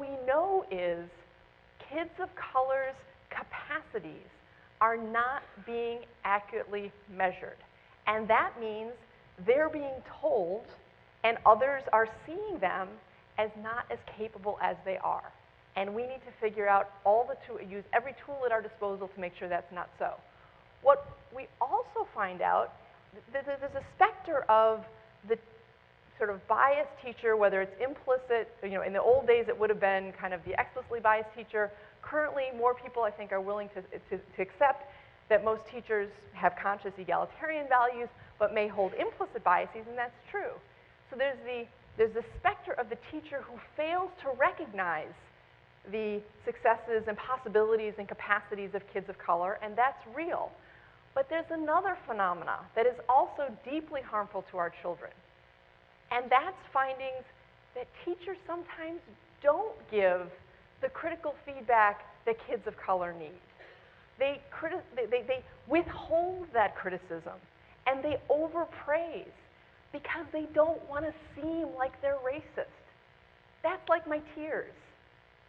we know is kids of color's capacities are not being accurately measured. And that means they're being told, and others are seeing them as not as capable as they are. And we need to figure out use every tool at our disposal to make sure that's not so. What we also find out, there's a specter of the sort of biased teacher, whether it's implicit, in the old days it would have been kind of the explicitly biased teacher. Currently, more people, I think, are willing to accept that most teachers have conscious egalitarian values, but may hold implicit biases, and that's true. So there's the specter of the teacher who fails to recognize the successes and possibilities and capacities of kids of color, and that's real. But there's another phenomena that is also deeply harmful to our children, and that's findings that teachers sometimes don't give the critical feedback that kids of color need. They withhold that criticism, and they overpraise because they don't want to seem like they're racist. That's like my tears.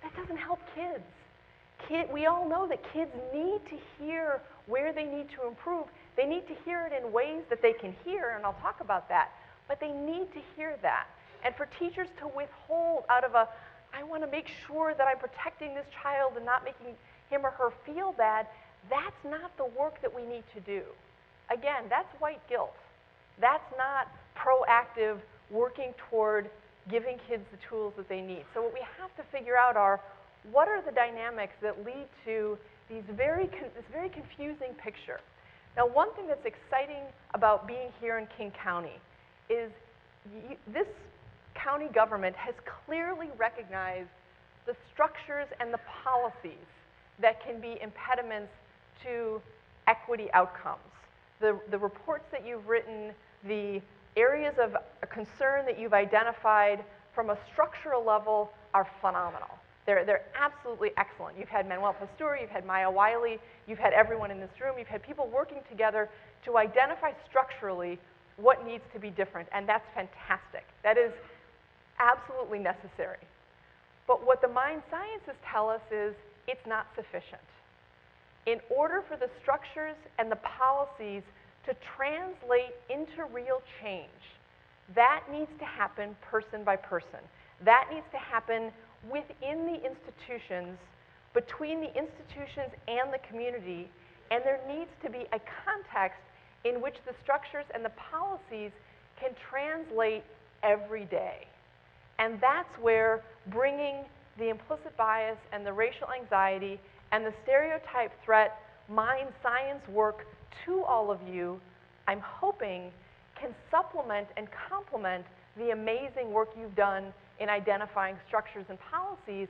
That doesn't help kids. We all know that kids need to hear where they need to improve. They need to hear it in ways that they can hear, and I'll talk about that. But they need to hear that. And for teachers to withhold out of I want to make sure that I'm protecting this child and not making him or her feel bad, that's not the work that we need to do. Again, that's white guilt. That's not proactive working toward giving kids the tools that they need. So what we have to figure out are, what are the dynamics that lead to this very confusing picture? Now, one thing that's exciting about being here in King County is this county government has clearly recognized the structures and the policies that can be impediments to equity outcomes. The reports that you've written, the areas of concern that you've identified from a structural level are phenomenal. They're absolutely excellent. You've had Manuel Pasteur, you've had Maya Wiley, you've had everyone in this room, you've had people working together to identify structurally what needs to be different, and that's fantastic. That is absolutely necessary. But what the mind sciences tell us is it's not sufficient. In order for the structures and the policies to translate into real change, that needs to happen person by person. That needs to happen within the institutions, between the institutions and the community, and there needs to be a context in which the structures and the policies can translate every day. And that's where bringing the implicit bias and the racial anxiety and the stereotype threat mind science work to all of you, I'm hoping, can supplement and complement the amazing work you've done in identifying structures and policies,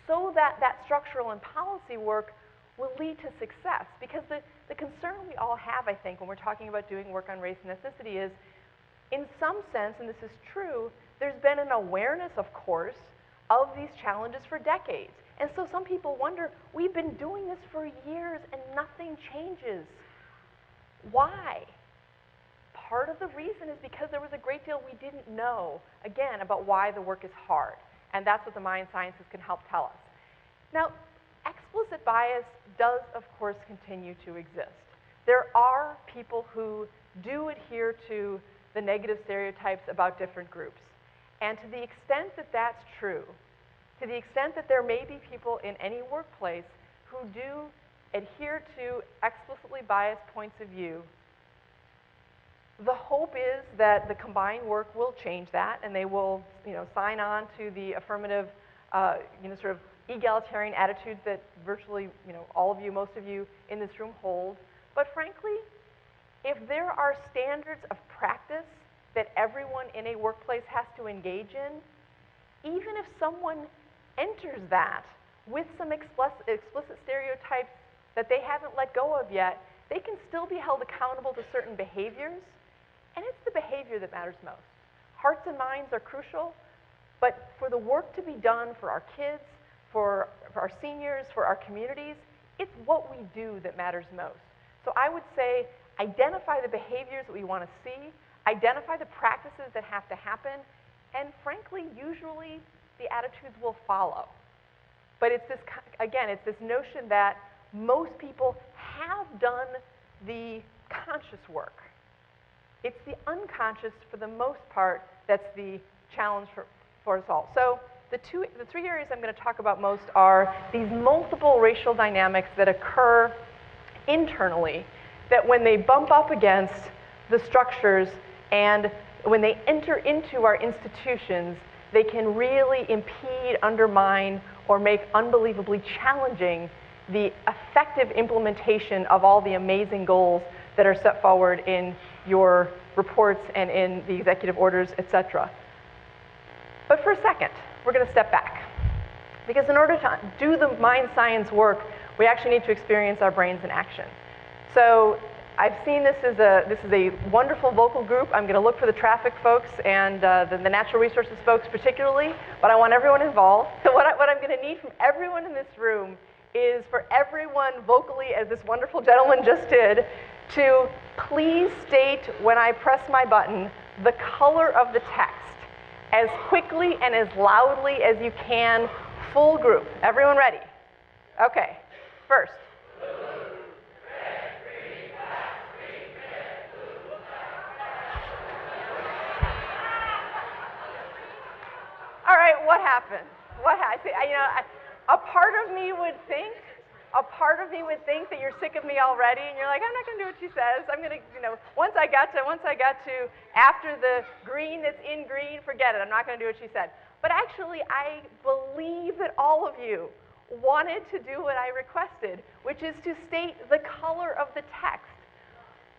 so that that structural and policy work will lead to success. Because the concern we all have, I think, when we're talking about doing work on race and ethnicity is, in some sense, and this is true, there's been an awareness, of course, of these challenges for decades. And so some people wonder, we've been doing this for years and nothing changes. Why? Part of the reason is because there was a great deal we didn't know, again, about why the work is hard. And that's what the mind sciences can help tell us. Now, explicit bias does, of course, continue to exist. There are people who do adhere to the negative stereotypes about different groups. And to the extent that that's true, to the extent that there may be people in any workplace who do adhere to explicitly biased points of view, the hope is that the combined work will change that, and they will, sign on to the affirmative, sort of egalitarian attitudes that virtually, all of you, most of you in this room hold. But frankly, if there are standards of practice that everyone in a workplace has to engage in, even if someone enters that with some explicit stereotypes that they haven't let go of yet, they can still be held accountable to certain behaviors, and it's the behavior that matters most. Hearts and minds are crucial, but for the work to be done for our kids, for our seniors, for our communities, it's what we do that matters most. So I would say, identify the behaviors that we want to see, identify the practices that have to happen, and frankly, usually the attitudes will follow. But it's this, again, it's this notion that most people have done the conscious work. It's the unconscious, for the most part, that's the challenge for us all. So the three areas I'm going to talk about most are these multiple racial dynamics that occur internally, that when they bump up against the structures and when they enter into our institutions, they can really impede, undermine, or make unbelievably challenging the effective implementation of all the amazing goals that are set forward in your reports and in the executive orders, etc. But for a second, we're going to step back. Because in order to do the mind science work, we actually need to experience our brains in action. So I've seen this is a wonderful vocal group. I'm going to look for the traffic folks and the natural resources folks particularly, but I want everyone involved. So what I'm going to need from everyone in this room is for everyone vocally, as this wonderful gentleman just did, to please state when I press my button the color of the text as quickly and as loudly as you can, full group. Everyone ready? Okay, first. All right, what happened? A part of me would think that you're sick of me already, and you're like, I'm not going to do what she says. I'm going to, once I got to after the green that's in green, forget it. I'm not going to do what she said. But actually, I believe that all of you wanted to do what I requested, which is to state the color of the text.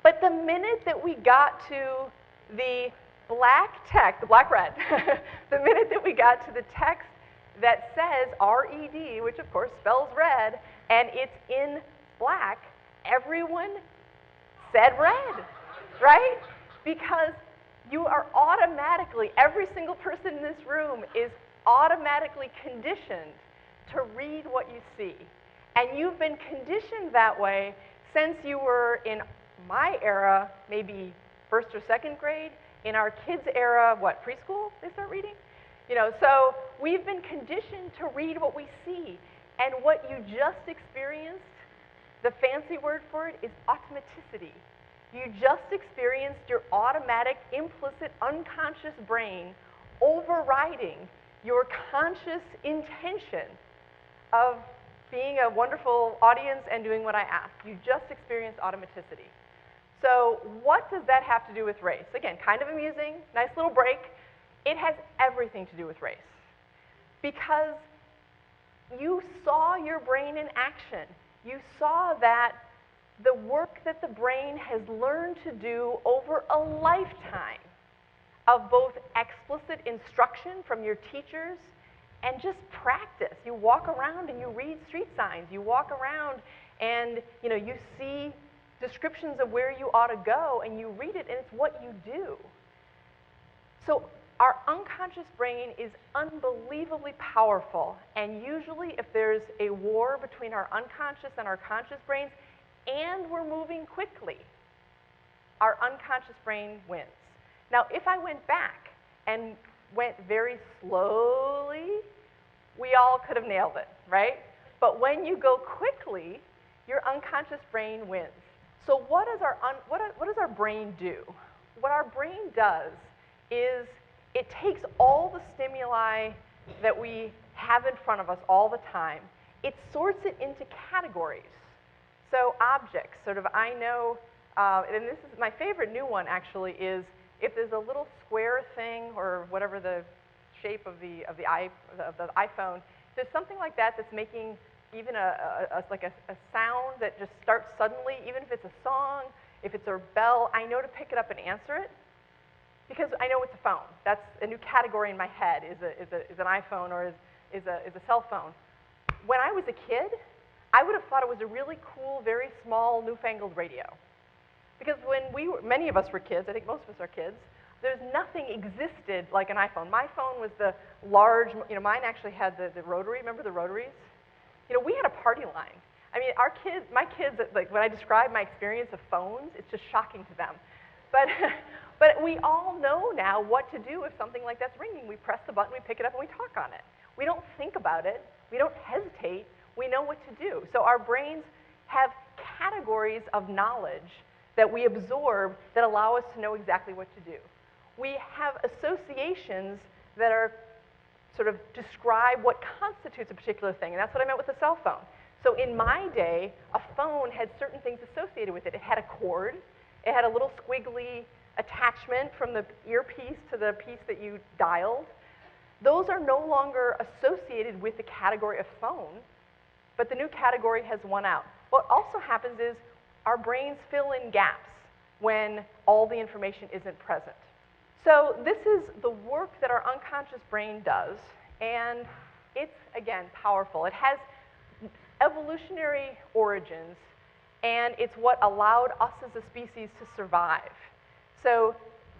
But the minute that we got to the black text, the black-red, the minute that we got to the text that says R-E-D, which of course spells red, and it's in black, everyone said red, right? Because you are automatically, every single person in this room is automatically conditioned to read what you see. And you've been conditioned that way since you were in my era, maybe first or second grade. In our kids' era, what, preschool they start reading? So we've been conditioned to read what we see. And what you just experienced, the fancy word for it is automaticity. You just experienced your automatic, implicit, unconscious brain overriding your conscious intention of being a wonderful audience and doing what I ask. You just experienced automaticity. So what does that have to do with race? Again, kind of amusing, nice little break. It has everything to do with race. Because you saw your brain in action. You saw that the work that the brain has learned to do over a lifetime of both explicit instruction from your teachers and just practice. You walk around and you read street signs. You walk around and you see descriptions of where you ought to go, and you read it, and it's what you do. So our unconscious brain is unbelievably powerful, and usually if there's a war between our unconscious and our conscious brains, and we're moving quickly, our unconscious brain wins. Now, if I went back and went very slowly, we all could have nailed it, right? But when you go quickly, your unconscious brain wins. So what does our brain do? What our brain does is it takes all the stimuli that we have in front of us all the time, it sorts it into categories. So objects, sort of I know, and this is my favorite new one actually, is if there's a little square thing or whatever the shape of the iPhone, there's something like that that's making even a sound that just starts suddenly, even if it's a song, if it's a bell, I know to pick it up and answer it because I know it's a phone. That's a new category in my head, is an iPhone or is a cell phone. When I was a kid, I would have thought it was a really cool, very small, newfangled radio. Because when many of us were kids, I think most of us are kids, there's nothing existed like an iPhone. My phone was the large, mine actually had the rotary, remember the rotaries? We had a party line. I mean, my kids, like when I describe my experience of phones, it's just shocking to them. But we all know now what to do if something like that's ringing. We press the button, we pick it up, and we talk on it. We don't think about it. We don't hesitate. We know what to do. So our brains have categories of knowledge that we absorb that allow us to know exactly what to do. We have associations that are sort of describe what constitutes a particular thing, and that's what I meant with the cell phone. So in my day, a phone had certain things associated with it. It had a cord, it had a little squiggly attachment from the earpiece to the piece that you dialed. Those are no longer associated with the category of phone, but the new category has won out. What also happens is our brains fill in gaps when all the information isn't present. So this is the work that our unconscious brain does, and it's, again, powerful. It has evolutionary origins, and it's what allowed us as a species to survive. So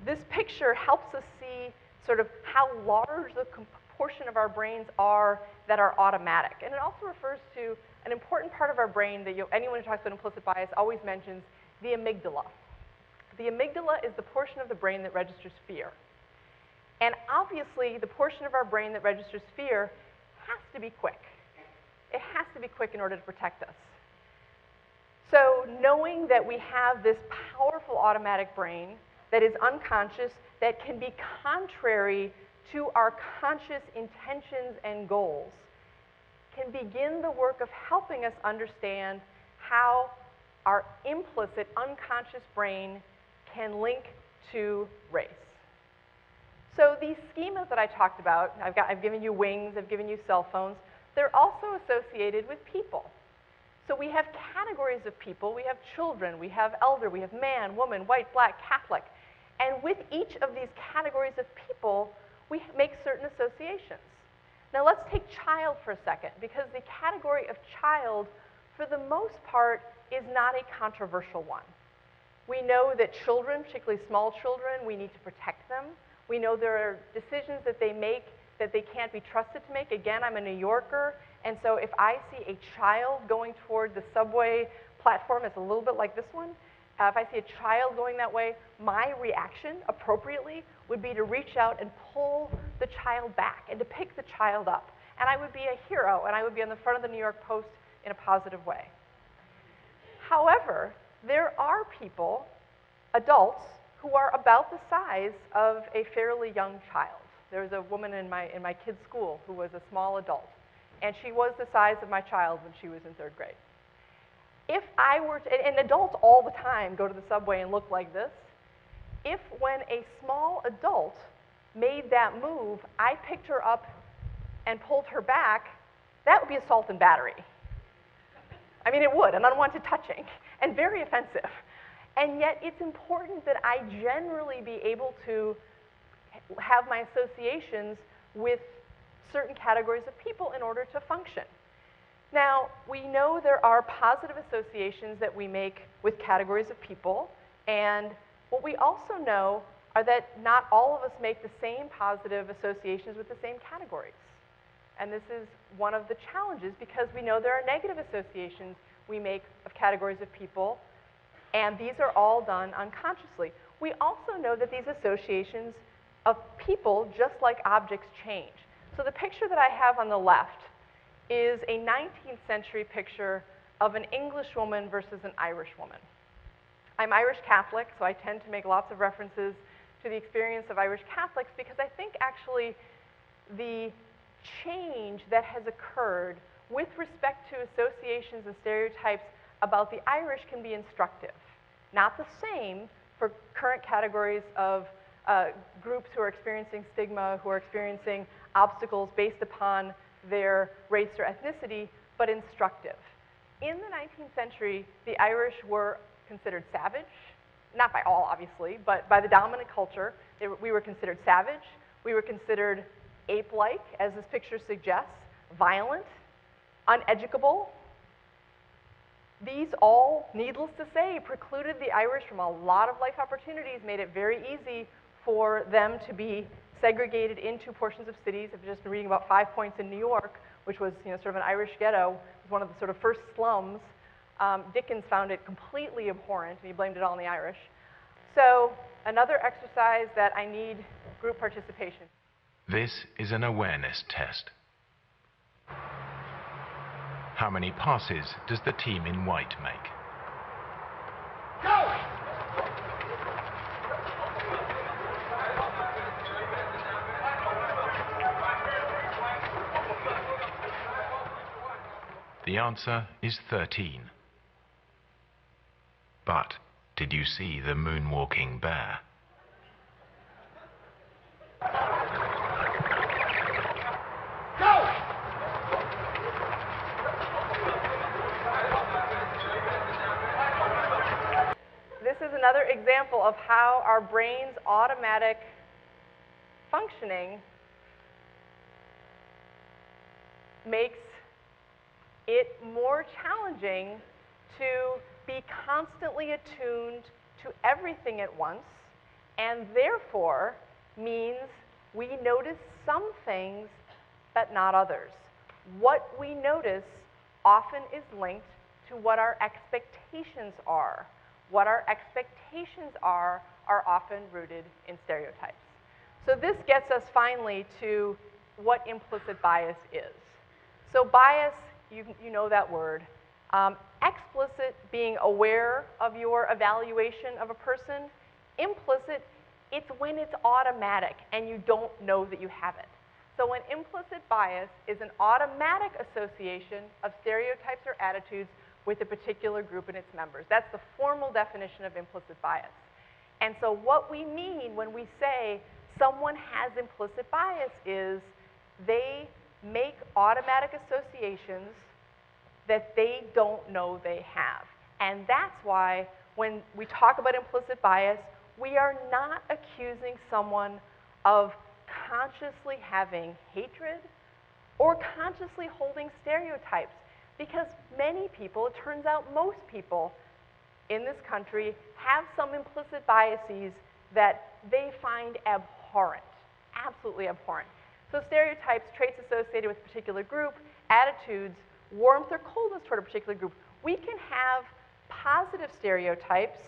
this picture helps us see sort of how large the portion of our brains are that are automatic. And it also refers to an important part of our brain that anyone who talks about implicit bias always mentions, the amygdala. The amygdala is the portion of the brain that registers fear. And obviously, the portion of our brain that registers fear has to be quick. It has to be quick in order to protect us. So knowing that we have this powerful automatic brain that is unconscious, that can be contrary to our conscious intentions and goals, can begin the work of helping us understand how our implicit, unconscious brain can link to race. So these schemas that I talked about, I've given you wings, I've given you cell phones, they're also associated with people. So we have categories of people. We have children, we have elder, we have man, woman, white, black, Catholic. And with each of these categories of people, we make certain associations. Now let's take child for a second, because the category of child, for the most part, is not a controversial one. We know that children, particularly small children, we need to protect them. We know there are decisions that they make that they can't be trusted to make. Again, I'm a New Yorker, and so if I see a child going toward the subway platform, it's a little bit like this one. If I see a child going that way, my reaction, appropriately, would be to reach out and pull the child back and to pick the child up. And I would be a hero, and I would be on the front of the New York Post in a positive way. However, there are people, adults, who are about the size of a fairly young child. There was a woman in my kids' school who was a small adult, and she was the size of my child when she was in 3rd grade. If I were to, and adults all the time go to the subway and look like this, if when a small adult made that move, I picked her up and pulled her back, that would be assault and battery. I mean, it would, an unwanted touching, and very offensive. And yet, it's important that I generally be able to have my associations with certain categories of people in order to function. Now, we know there are positive associations that we make with categories of people, and what we also know are that not all of us make the same positive associations with the same categories. And this is one of the challenges, because we know there are negative associations we make of categories of people, and these are all done unconsciously. We also know that these associations of people, just like objects, change. So the picture that I have on the left is a 19th century picture of an English woman versus an Irish woman. I'm Irish Catholic, so I tend to make lots of references to the experience of Irish Catholics, because I think actually the change that has occurred with respect to associations and stereotypes about the Irish can be instructive. Not the same for current categories of groups who are experiencing stigma, who are experiencing obstacles based upon their race or ethnicity, but instructive. In the 19th century, the Irish were considered savage, not by all, obviously, but by the dominant culture. We were considered savage. We were considered ape-like, as this picture suggests, violent, uneducable. These all, needless to say, precluded the Irish from a lot of life opportunities, made it very easy for them to be segregated into portions of cities. I've just been reading about 5 Points in New York, which was sort of an Irish ghetto. It was one of the sort of first slums. Dickens found it completely abhorrent, and he blamed it all on the Irish. So another exercise that I need group participation. This is an awareness test. How many passes does the team in white make? Go! The answer is 13. But did you see the moonwalking bear? Go! This is another example of how our brain's automatic functioning makes it more challenging to be constantly attuned to everything at once, and therefore means we notice some things but not others. What we notice often is linked to what our expectations are. What our expectations are often rooted in stereotypes. So this gets us finally to what implicit bias is. So bias, you know that word. Explicit, being aware of your evaluation of a person. Implicit, it's when it's automatic and you don't know that you have it. So an implicit bias is an automatic association of stereotypes or attitudes with a particular group and its members. That's the formal definition of implicit bias. And so what we mean when we say someone has implicit bias is they make automatic associations that they don't know they have. And that's why when we talk about implicit bias, we are not accusing someone of consciously having hatred or consciously holding stereotypes, because many people, it turns out most people in this country have some implicit biases that they find abhorrent, absolutely abhorrent. So stereotypes, traits associated with a particular group, attitudes, warmth or coldness toward a particular group. We can have positive stereotypes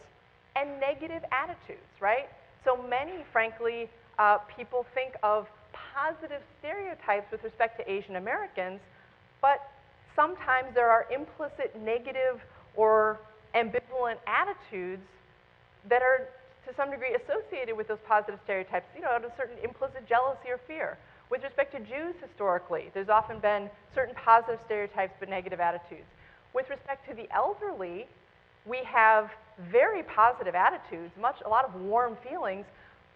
and negative attitudes, right? So many, frankly, people think of positive stereotypes with respect to Asian Americans, but sometimes there are implicit negative or ambivalent attitudes that are to some degree associated with those positive stereotypes, out of certain implicit jealousy or fear. With respect to Jews historically, there's often been certain positive stereotypes but negative attitudes. With respect to the elderly, we have very positive attitudes, a lot of warm feelings,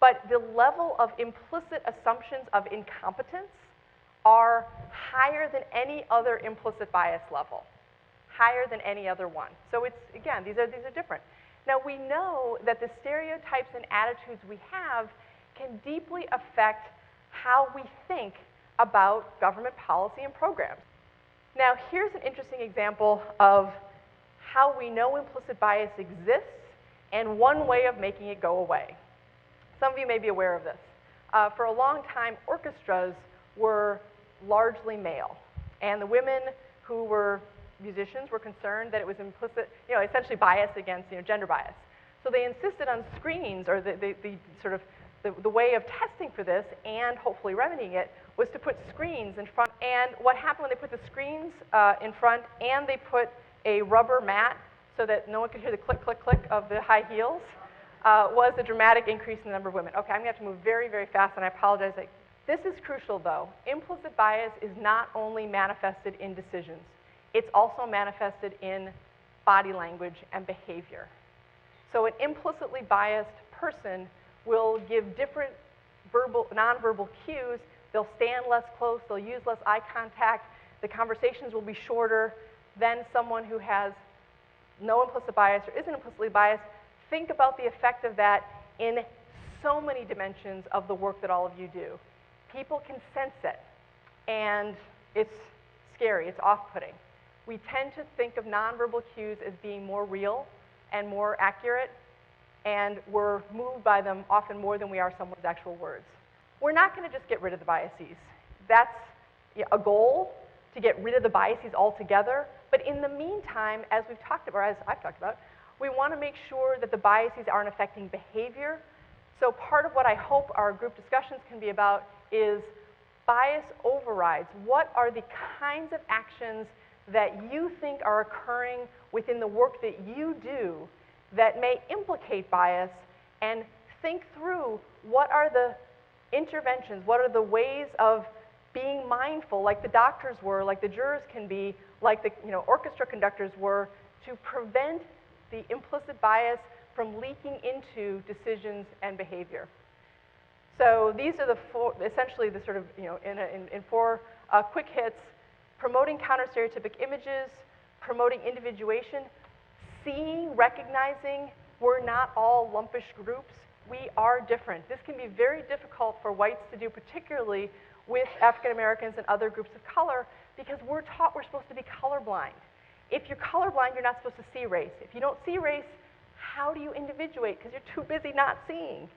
but the level of implicit assumptions of incompetence are higher than any other implicit bias level, higher than any other one. So it's, again, these are different. Now we know that the stereotypes and attitudes we have can deeply affect how we think about government policy and programs. Now here's an interesting example of how we know implicit bias exists and one way of making it go away. Some of you may be aware of this. For a long time, orchestras were largely male, and the women who were musicians were concerned that it was implicit, essentially bias against, gender bias. So they insisted on screens, or the way of testing for this and hopefully remedying it was to put screens in front. And what happened when they put the screens in front and they put a rubber mat so that no one could hear the click, click, click of the high heels was a dramatic increase in the number of women. Okay, I'm going to have to move very, very fast, and I apologize. This is crucial, though. Implicit bias is not only manifested in decisions. It's also manifested in body language and behavior. So an implicitly biased person will give different nonverbal cues. They'll stand less close, they'll use less eye contact, the conversations will be shorter than someone who has no implicit bias or isn't implicitly biased. Think about the effect of that in so many dimensions of the work that all of you do. People can sense it, and it's scary, it's off-putting. We tend to think of nonverbal cues as being more real and more accurate, and we're moved by them often more than we are someone's actual words. We're not going to just get rid of the biases. That's a goal, to get rid of the biases altogether. But in the meantime, as we've talked about, or as I've talked about, we want to make sure that the biases aren't affecting behavior. So part of what I hope our group discussions can be about is bias overrides. What are the kinds of actions that you think are occurring within the work that you do that may implicate bias, and think through what are the interventions, what are the ways of being mindful, like the doctors were, like the jurors can be, like the orchestra conductors were, to prevent the implicit bias from leaking into decisions and behavior. So these are the four, essentially the sort of, in four quick hits: promoting counter-stereotypic images, promoting individuation, seeing, recognizing we're not all lumpish groups. We are different. This can be very difficult for whites to do, particularly with African Americans and other groups of color, because we're taught we're supposed to be colorblind. If you're colorblind, you're not supposed to see race. If you don't see race, how do you individuate? Because you're too busy not seeing.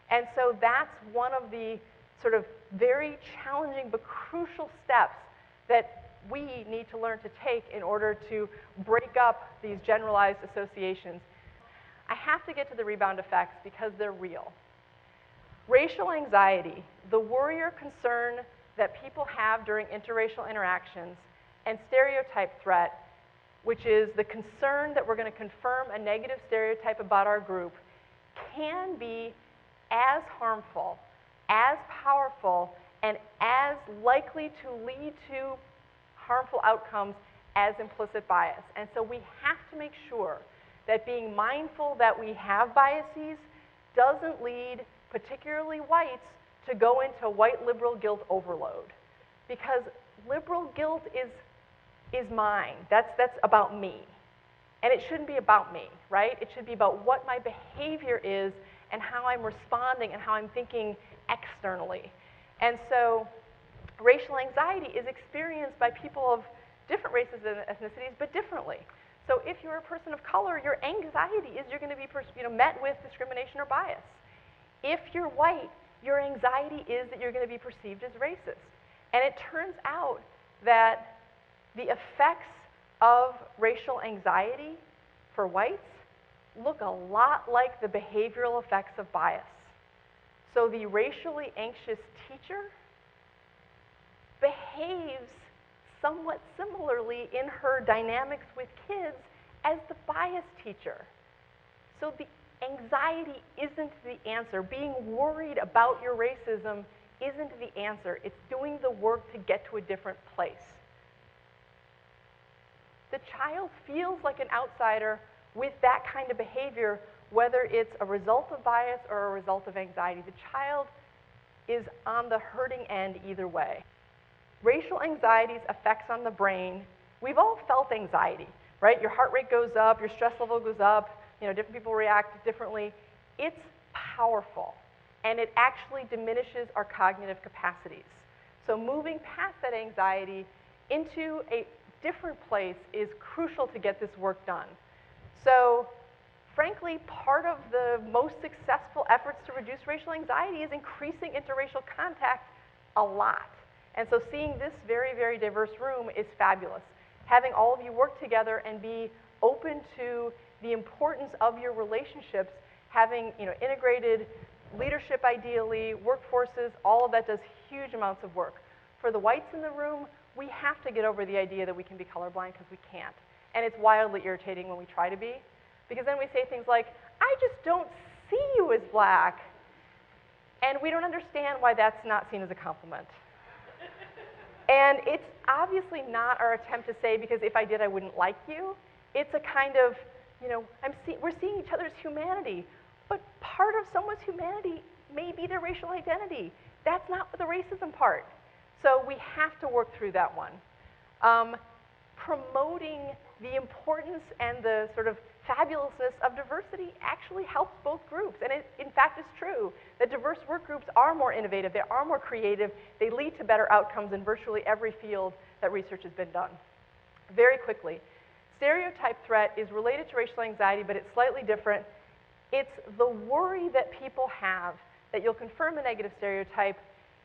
And so that's one of the sort of very challenging but crucial steps that we need to learn to take in order to break up these generalized associations. I have to get to the rebound effects because they're real. Racial anxiety, the worry or concern that people have during interracial interactions, and stereotype threat, which is the concern that we're going to confirm a negative stereotype about our group, can be as harmful, as powerful, and as likely to lead to harmful outcomes as implicit bias. And so we have to make sure that being mindful that we have biases doesn't lead particularly whites to go into white liberal guilt overload. Because liberal guilt is mine. That's about me. And it shouldn't be about me, right? It should be about what my behavior is and how I'm responding and how I'm thinking externally. And so racial anxiety is experienced by people of different races and ethnicities, but differently. So if you're a person of color, your anxiety is you're going to be met with discrimination or bias. If you're white, your anxiety is that you're going to be perceived as racist. And it turns out that the effects of racial anxiety for whites look a lot like the behavioral effects of bias. So the racially anxious teacher behaves somewhat similarly in her dynamics with kids as the biased teacher. So the anxiety isn't the answer. Being worried about your racism isn't the answer. It's doing the work to get to a different place. The child feels like an outsider with that kind of behavior, whether it's a result of bias or a result of anxiety. The child is on the hurting end either way. Racial anxiety's effects on the brain, we've all felt anxiety, right? Your heart rate goes up, your stress level goes up, different people react differently. It's powerful, and it actually diminishes our cognitive capacities. So moving past that anxiety into a different place is crucial to get this work done. So frankly, part of the most successful efforts to reduce racial anxiety is increasing interracial contact a lot. And so seeing this very, very diverse room is fabulous. Having all of you work together and be open to the importance of your relationships, having integrated leadership ideally, workforces, all of that does huge amounts of work. For the whites in the room, we have to get over the idea that we can be colorblind because we can't. And it's wildly irritating when we try to be, because then we say things like, I just don't see you as black. And we don't understand why that's not seen as a compliment. And it's obviously not our attempt to say, because if I did, I wouldn't like you. It's a kind of, we're seeing each other's humanity. But part of someone's humanity may be their racial identity. That's not the racism part. So we have to work through that one. Promoting the importance and the sort of fabulousness of diversity actually helps both groups. And in fact, it's true that diverse work groups are more innovative, they are more creative, they lead to better outcomes in virtually every field that research has been done. Very quickly, stereotype threat is related to racial anxiety, but it's slightly different. It's the worry that people have that you'll confirm a negative stereotype,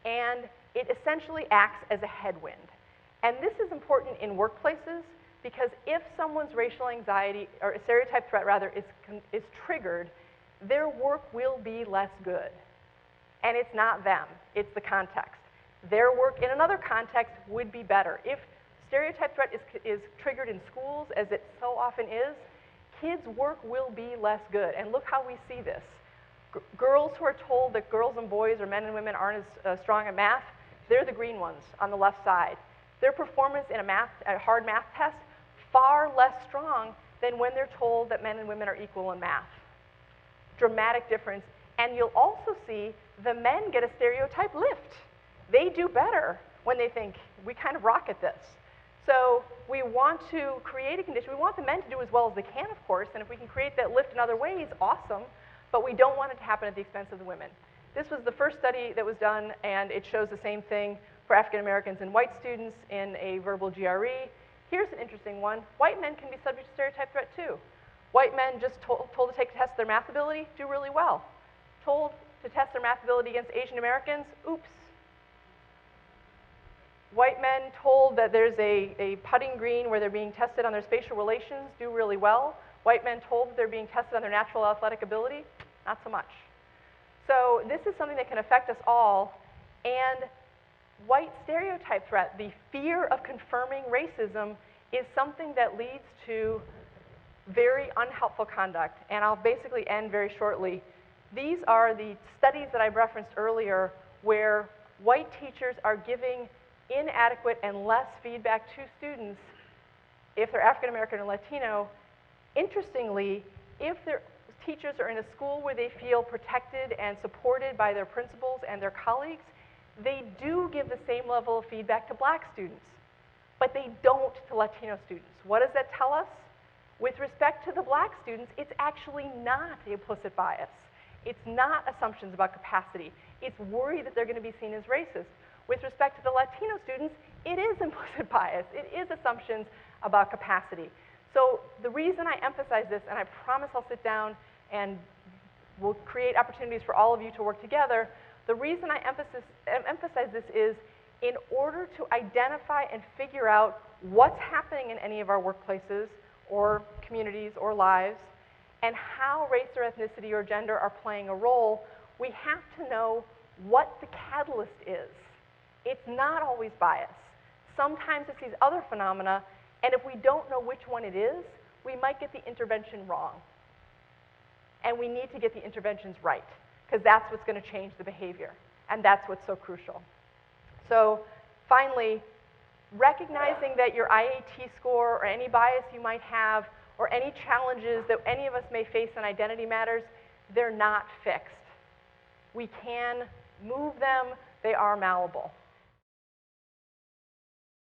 and it essentially acts as a headwind. And this is important in workplaces, because if someone's racial anxiety, or stereotype threat rather, is triggered, their work will be less good. And it's not them, it's the context. Their work in another context would be better. If stereotype threat is triggered in schools, as it so often is, kids' work will be less good. And look how we see this. Girls who are told that girls and boys or men and women aren't as strong at math, they're the green ones on the left side. Their performance in a hard math test, far less strong than when they're told that men and women are equal in math. Dramatic difference. And you'll also see the men get a stereotype lift. They do better when they think, we kind of rock at this. So we want to create a condition. We want the men to do as well as they can, of course, and if we can create that lift in other ways, awesome, but we don't want it to happen at the expense of the women. This was the first study that was done, and it shows the same thing for African Americans and white students in a verbal GRE. Here's an interesting one. White men can be subject to stereotype threat too. White men just told to take a test their math ability, do really well. Told to test their math ability against Asian Americans, oops. White men told that there's a putting green where they're being tested on their spatial relations, do really well. White men told that they're being tested on their natural athletic ability, not so much. So this is something that can affect us all, and white stereotype threat, the fear of confirming racism, is something that leads to very unhelpful conduct, and I'll basically end very shortly. These are the studies that I referenced earlier where white teachers are giving inadequate and less feedback to students if they're African American or Latino. Interestingly, if their teachers are in a school where they feel protected and supported by their principals and their colleagues, they do give the same level of feedback to black students, but they don't to Latino students. What does that tell us? With respect to the black students, it's actually not implicit bias. It's not assumptions about capacity. It's worry that they're going to be seen as racist. With respect to the Latino students, it is implicit bias. It is assumptions about capacity. So the reason I emphasize this, and I promise I'll sit down and we'll create opportunities for all of you to work together, the reason I emphasize this is in order to identify and figure out what's happening in any of our workplaces or communities or lives and how race or ethnicity or gender are playing a role, we have to know what the catalyst is. It's not always bias. Sometimes it's these other phenomena, and if we don't know which one it is, we might get the intervention wrong. And we need to get the interventions right, because that's what's going to change the behavior, and that's what's so crucial. So finally, recognizing that your IAT score or any bias you might have or any challenges that any of us may face in identity matters, they're not fixed. We can move them. They are malleable.